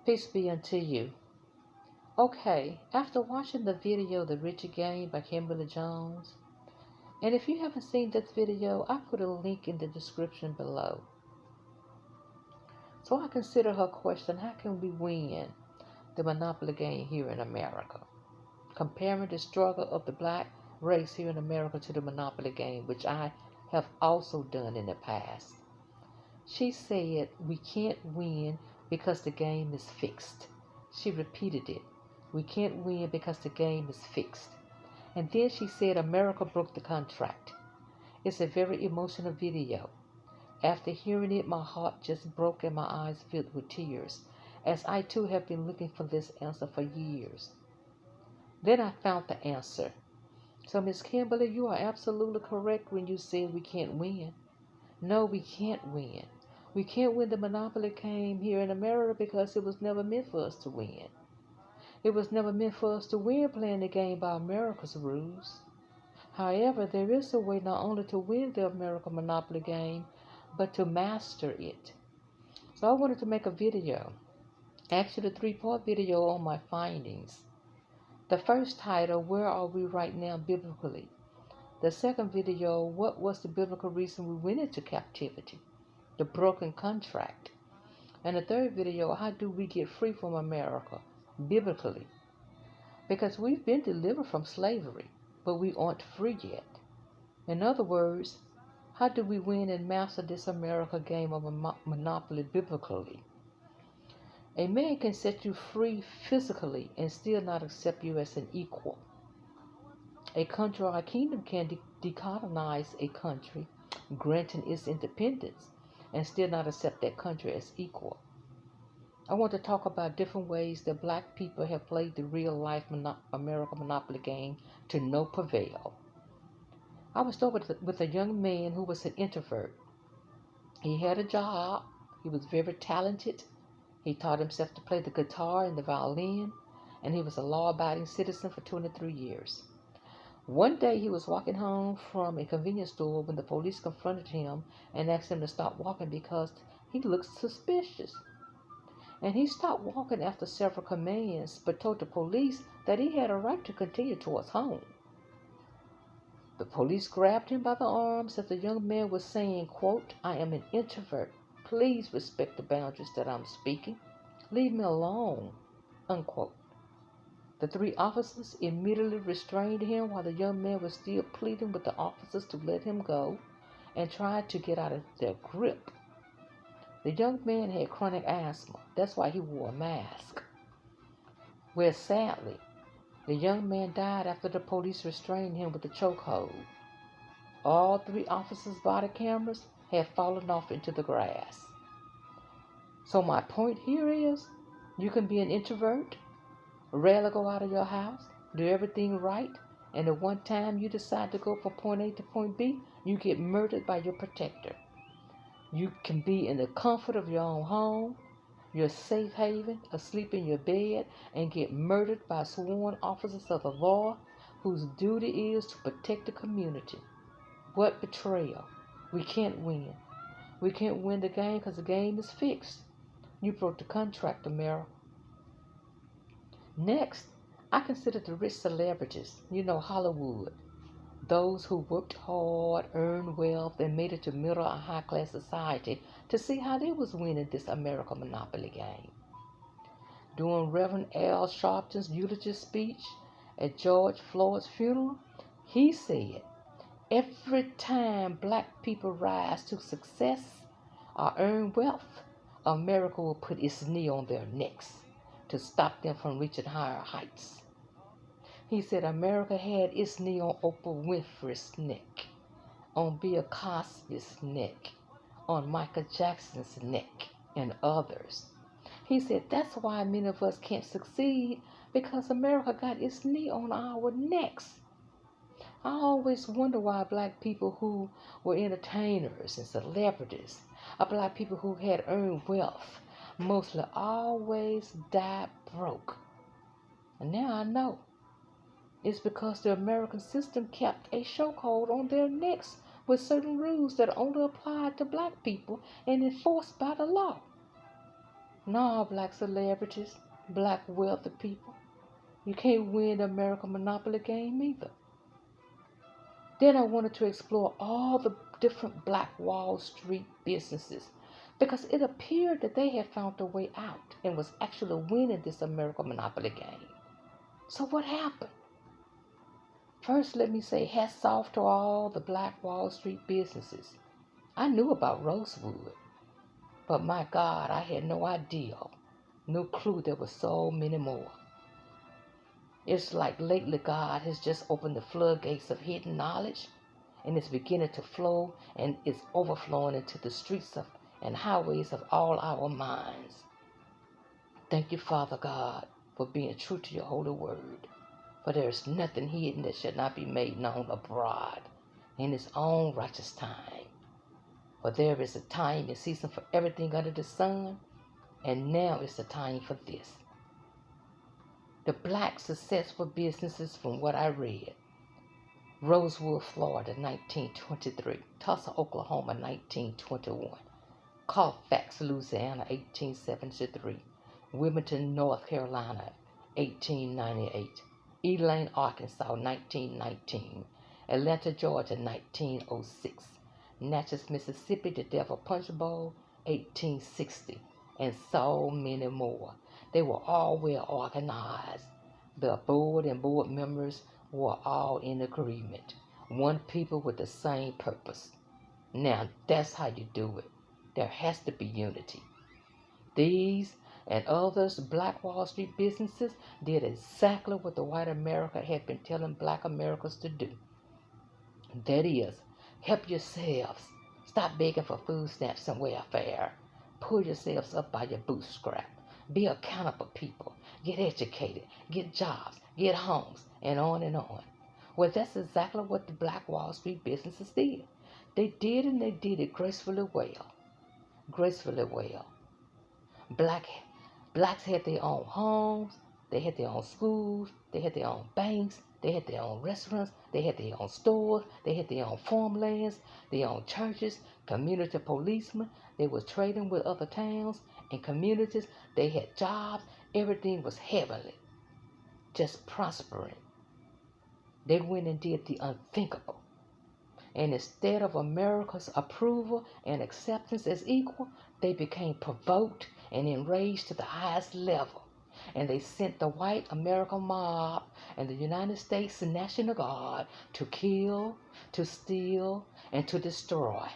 Peace be unto you. Okay, after watching the video The Richard Game by Kimberly Jones, and if you haven't seen this video, I put a link in the description below. So I consider her question, how can we win the Monopoly game here in America? Comparing the struggle of the black race here in America to the Monopoly game, which I have also done in the past. She said we can't win because the game is fixed. She repeated it. We can't win because the game is fixed. And then she said America broke the contract. It's a very emotional video. After hearing it, my heart just broke and my eyes filled with tears, as I too have been looking for this answer for years. Then I found the answer. So, Miss Kimberly, you are absolutely correct when you said we can't win. No, we can't win. We can't win the Monopoly game here in America because it was never meant for us to win. It was never meant for us to win playing the game by America's rules. However, there is a way not only to win the American Monopoly game, but to master it. So I wanted to make a video, actually a three-part video on my findings. The first title, Where Are We Right Now Biblically? The second video, What was the biblical reason we went into captivity? The broken contract. And the third video, How do we get free from America biblically? Because we've been delivered from slavery, but we aren't free yet. In other words, how do we win and master this America game of Monopoly biblically? A man can set you free physically and still not accept you as an equal. A country or a kingdom can decolonize a country, granting its independence, and still not accept that country as equal. I want to talk about different ways that black people have played the real life American Monopoly game to no prevail. I was talking with a young man who was an introvert. He had a job, he was very talented, he taught himself to play the guitar and the violin, and he was a law-abiding citizen for 23 years. One day he was walking home from a convenience store when the police confronted him and asked him to stop walking because he looked suspicious. And he stopped walking after several commands, but told the police that he had a right to continue towards home. The police grabbed him by the arms as the young man was saying, quote, I am an introvert. Please respect the boundaries that I'm speaking. Leave me alone, unquote. The three officers immediately restrained him while the young man was still pleading with the officers to let him go and tried to get out of their grip. The young man had chronic asthma. That's why he wore a mask. Well, sadly, the young man died after the police restrained him with a chokehold. All three officers' body cameras had fallen off into the grass. So my point here is, you can be an introvert, rarely go out of your house, do everything right, and at one time you decide to go from point A to point B, you get murdered by your protector. You can be in the comfort of your own home, your safe haven, asleep in your bed, and get murdered by sworn officers of the law whose duty is to protect the community. What betrayal. We can't win. We can't win the game because the game is fixed. You broke the contract, America. Next, I consider the rich celebrities, Hollywood. Those who worked hard, earned wealth, and made it to middle or high class society to see how they was winning this American Monopoly game. During Reverend Al Sharpton's eulogy speech at George Floyd's funeral, he said, every time black people rise to success or earn wealth, America will put its knee on their necks to stop them from reaching higher heights. He said America had its knee on Oprah Winfrey's neck, on Bill Cosby's neck, on Michael Jackson's neck, and others. He said that's why many of us can't succeed, because America got its knee on our necks. I always wonder why black people who were entertainers and celebrities, or black people who had earned wealth, mostly always died broke. And now I know. It's because the American system kept a chokehold on their necks with certain rules that only applied to black people and enforced by the law. No, black celebrities, black wealthy people. You can't win the American Monopoly game either. Then I wanted to explore all the different black Wall Street businesses because it appeared that they had found a way out and was actually winning this American Monopoly game. So what happened? First, let me say hats off to all the black Wall Street businesses. I knew about Rosewood, but my God, I had no idea, no clue there were so many more. It's like lately God has just opened the floodgates of hidden knowledge and it's beginning to flow and is overflowing into the streets of and highways of all our minds. Thank you, Father God, for being true to your holy word. For there is nothing hidden that shall not be made known abroad in its own righteous time. For there is a time and season for everything under the sun, and now is the time for this. The black successful businesses from what I read. Rosewood, Florida, 1923. Tulsa, Oklahoma, 1921. Colfax, Louisiana, 1873. Wilmington, North Carolina, 1898. Elaine, Arkansas, 1919. Atlanta, Georgia, 1906. Natchez, Mississippi, the Devil Punch Bowl, 1860. And so many more. They were all well organized. The board and board members were all in agreement. One people with the same purpose. Now that's how you do it. There has to be unity. These and others black Wall Street businesses did exactly what the white America had been telling black Americans to do. That is, help yourselves. Stop begging for food stamps and welfare. Pull yourselves up by your bootstrap. Be accountable people. Get educated. Get jobs. Get homes. And on and on. Well, that's exactly what the black Wall Street businesses did. They did and they did it gracefully well. Gracefully well. Blacks had their own homes. They had their own schools. They had their own banks. They had their own restaurants. They had their own stores. They had their own farmlands, their own churches, community policemen. They were trading with other towns and communities. They had jobs. Everything was heavenly, just prospering. They went and did the unthinkable. And instead of America's approval and acceptance as equal, they became provoked and enraged to the highest level. And they sent the white American mob and the United States National Guard to kill, to steal, and to destroy.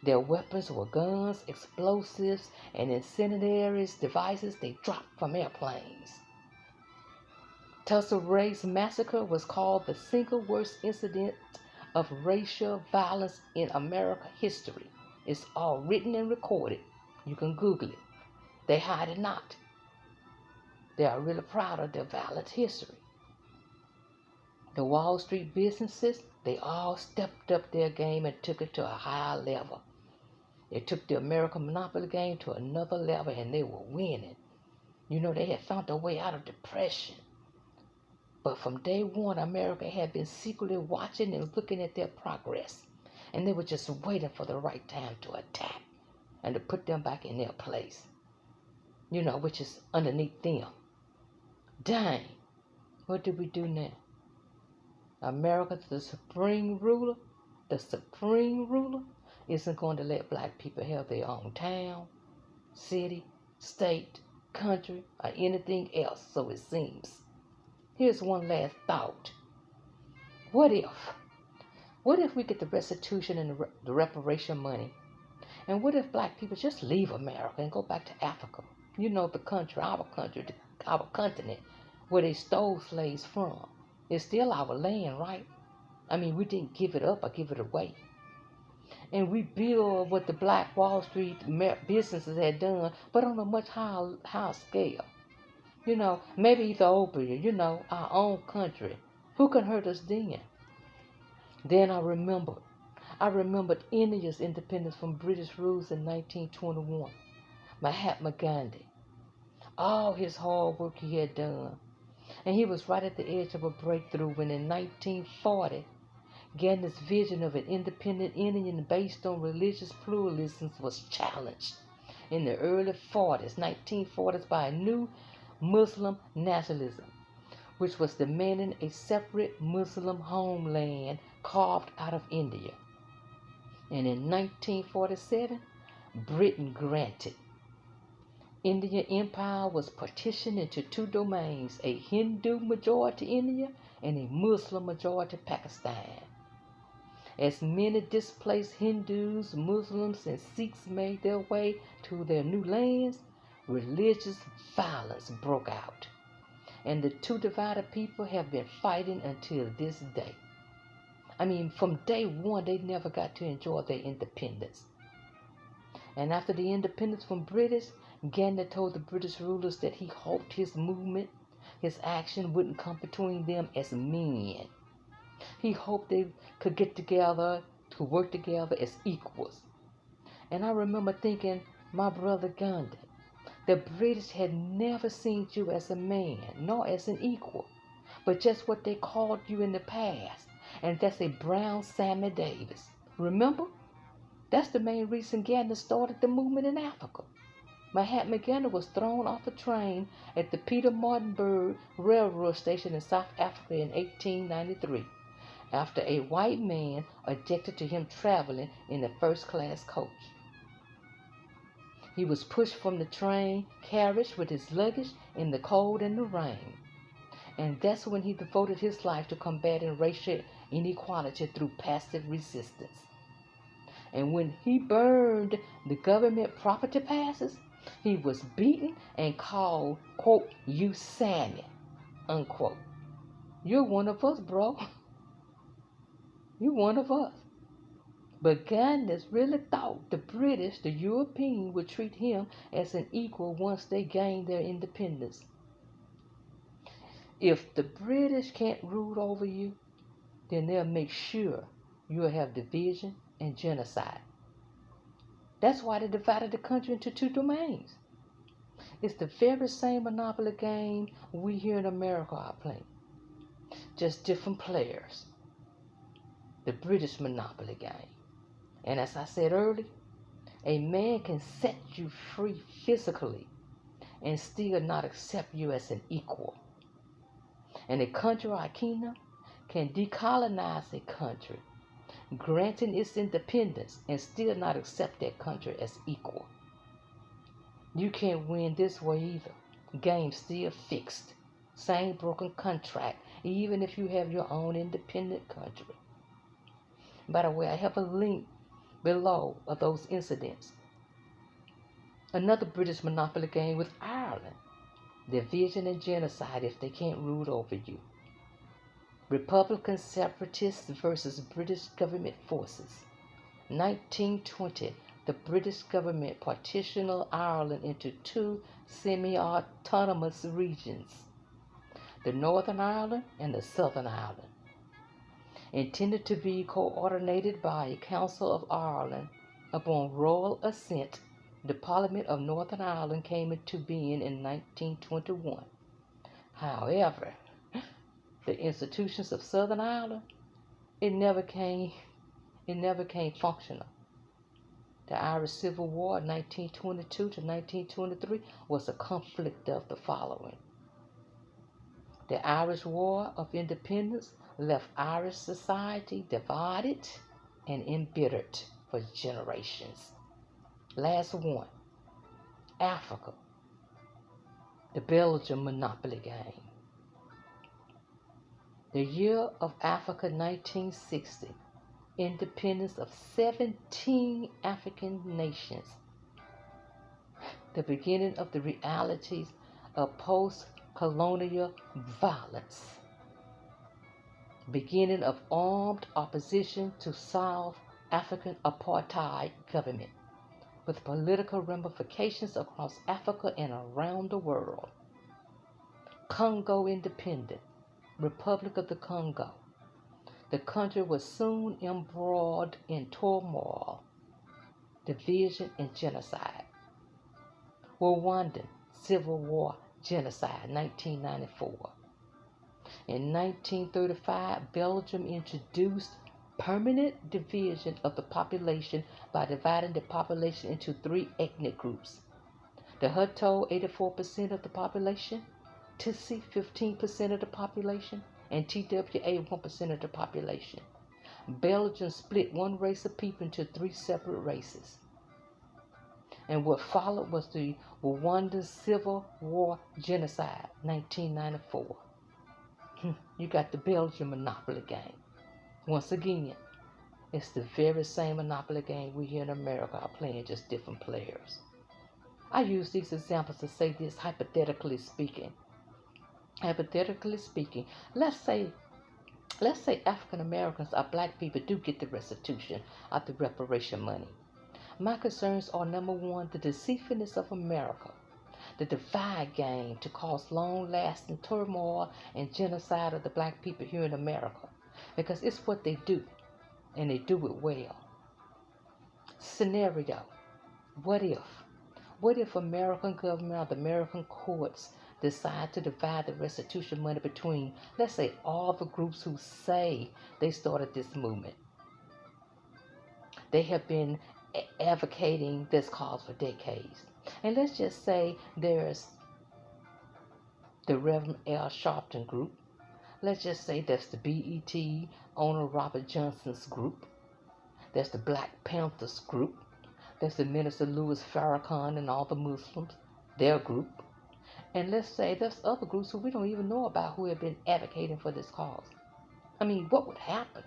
Their weapons were guns, explosives, and incendiary devices they dropped from airplanes. Tulsa Race Massacre was called the single worst incident of racial violence in American history. It's all written and recorded. You can Google it. They hide it not. They are really proud of their violent history. The Wall Street businesses, they all stepped up their game and took it to a higher level. They took the American Monopoly game to another level and they were winning. You know, they had found a way out of depression. But from day one, America had been secretly watching and looking at their progress. And they were just waiting for the right time to attack and to put them back in their place. You know, which is underneath them. Dang, what do we do now? America, the supreme ruler, isn't going to let black people have their own town, city, state, country, or anything else, so it seems. Here's one last thought. What if we get the restitution and the reparation money? And what if black people just leave America and go back to Africa? You know, the country, our continent, where they stole slaves from. It's still our land, right? I mean, we didn't give it up or give it away. And we build what the black Wall Street businesses had done, but on a much higher scale. You know, maybe Ethiopia, you know, our own country. Who can hurt us then? Then I remembered India's independence from British rule in 1921. Mahatma Gandhi. All his hard work he had done. And he was right at the edge of a breakthrough when in 1940, Gandhi's vision of an independent India based on religious pluralism was challenged. in the early 40s, 1940s, by a new Muslim nationalism, which was demanding a separate Muslim homeland carved out of India. And in 1947, Britain granted. Indian Empire was partitioned into two domains, a Hindu majority India and a Muslim majority Pakistan. As many displaced Hindus, Muslims, and Sikhs made their way to their new lands, religious violence broke out, and the two divided people have been fighting until this day. From day one, they never got to enjoy their independence. And after the independence from British, Gandhi told the British rulers that he hoped his movement, his action wouldn't come between them as men. He hoped they could get together, to work together as equals. And I remember thinking, my brother Gandhi, the British had never seen you as a man, nor as an equal, but just what they called you in the past, and that's a brown Sammy Davis. Remember? That's the main reason Gandhi started the movement in Africa. Mahatma Gandhi was thrown off a train at the Pietermaritzburg railroad station in South Africa in 1893 after a white man objected to him traveling in a first-class coach. He was pushed from the train carriage with his luggage in the cold and the rain. And that's when he devoted his life to combating racial inequality through passive resistance. And when he burned the government property passes, he was beaten and called, quote, "You Sammy," unquote. You're one of us, bro. You're one of us. But Gandhi really thought the British, the Europeans, would treat him as an equal once they gained their independence. If the British can't rule over you, then they'll make sure you'll have division and genocide. That's why they divided the country into two domains. It's the very same monopoly game we here in America are playing, just different players. The British monopoly game. And as I said earlier, a man can set you free physically and still not accept you as an equal. And a country or a kingdom can decolonize a country, granting its independence, and still not accept that country as equal. You can't win this way either. Game still fixed. Same broken contract, even if you have your own independent country. By the way, I have a link below of those incidents. Another British monopoly game with Ireland. Division and genocide if they can't rule over you. Republican separatists versus British government forces. 1920, the British government partitioned Ireland into two semi-autonomous regions, the Northern Ireland and the Southern Ireland. Intended to be coordinated by a Council of Ireland, upon royal assent, the Parliament of Northern Ireland came into being in 1921. However, the institutions of Southern Ireland, it never came functional. The Irish Civil War, 1922 to 1923, was a conflict of the following. The Irish War of Independence left Irish society divided and embittered for generations. Last one, Africa, the Belgian monopoly game. The year of Africa, 1960, independence of 17 African nations. The beginning of the realities of post-colonial violence. Beginning of armed opposition to South African apartheid government, with political ramifications across Africa and around the world. Congo independent, Republic of the Congo. The country was soon embroiled in turmoil, division, and genocide. Rwandan Civil War genocide, 1994. In 1935, Belgium introduced permanent division of the population by dividing the population into three ethnic groups. The Hutto, 84% of the population, Tutsi, 15% of the population, and TWA, 1% of the population. Belgium split one race of people into three separate races. And what followed was the Rwandan Civil War genocide, 1994. You got the Belgian Monopoly game. Once again, it's the very same Monopoly game we here in America are playing, just different players. I use these examples to say this hypothetically speaking. Hypothetically speaking, let's say African Americans or black people do get the restitution of the reparation money. My concerns are, number one, the deceitfulness of America, the divide game to cause long-lasting turmoil and genocide of the black people here in America, because it's what they do, and they do it well. Scenario: what if? What if American government or the American courts decide to divide the restitution money between, let's say, all the groups who say they started this movement? They have been advocating this cause for decades. And let's just say there's the Reverend Al Sharpton group. Let's just say that's the BET owner Robert Johnson's group. There's the Black Panthers group. There's the Minister Louis Farrakhan and all the Muslims, their group. And let's say there's other groups who we don't even know about who have been advocating for this cause. I mean, what would happen?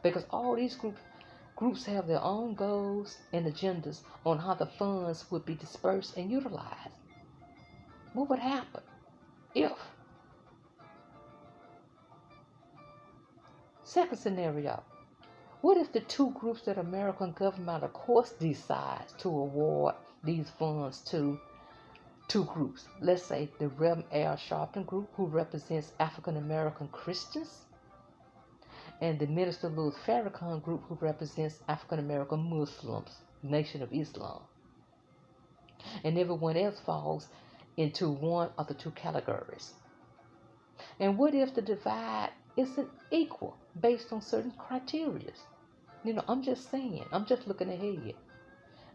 Because all these groups have their own goals and agendas on how the funds would be dispersed and utilized. What would happen if? Second scenario: what if the two groups that American government, of course, decides to award these funds to two groups? Let's say the Reverend Al Sharpton group, who represents African American Christians, and the Minister Louis Farrakhan group, who represents African American Muslims, Nation of Islam. And everyone else falls into one of the two categories. And what if the divide isn't equal based on certain criteria? I'm just saying, I'm just looking ahead.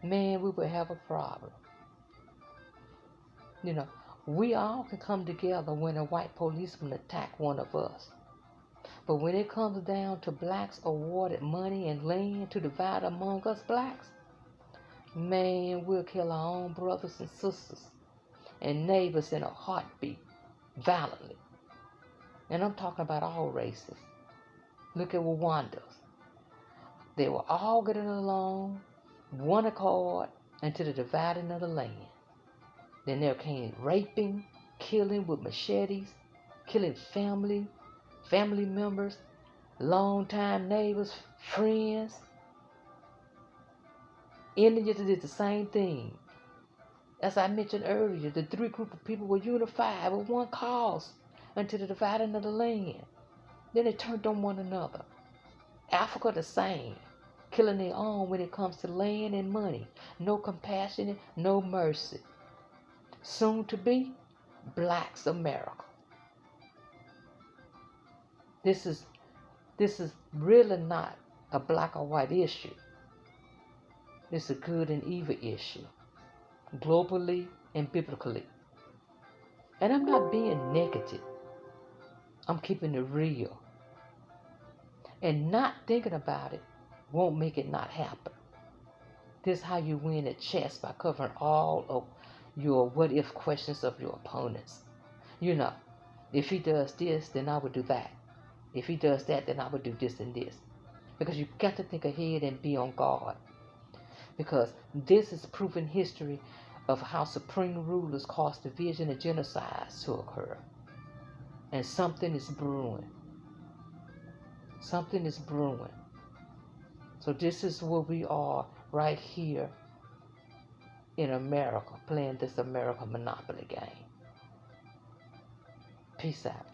Man, we would have a problem. We all can come together when a white policeman attack one of us. But when it comes down to blacks awarded money and land to divide among us blacks, man, we'll kill our own brothers and sisters and neighbors in a heartbeat, violently. And I'm talking about all races. Look at Rwanda. They were all getting along, one accord, until the dividing of the land. Then there came raping, killing with machetes, killing family members, longtime neighbors, friends. Indians did the same thing. As I mentioned earlier, the three group of people were unified with one cause until the dividing of the land. Then they turned on one another. Africa the same, killing their own when it comes to land and money. No compassion, no mercy. Soon to be, Blacks America. This is really not a black or white issue. It's a good and evil issue, globally and biblically. And I'm not being negative. I'm keeping it real. And not thinking about it won't make it not happen. This is how you win at chess, by covering all of your what if questions of your opponents. If he does this, then I would do that. If he does that, then I would do this and this. Because you got to think ahead and be on guard. Because this is proven history of how supreme rulers caused division and genocides to occur. And something is brewing. Something is brewing. So this is where we are right here in America, playing this American Monopoly game. Peace out.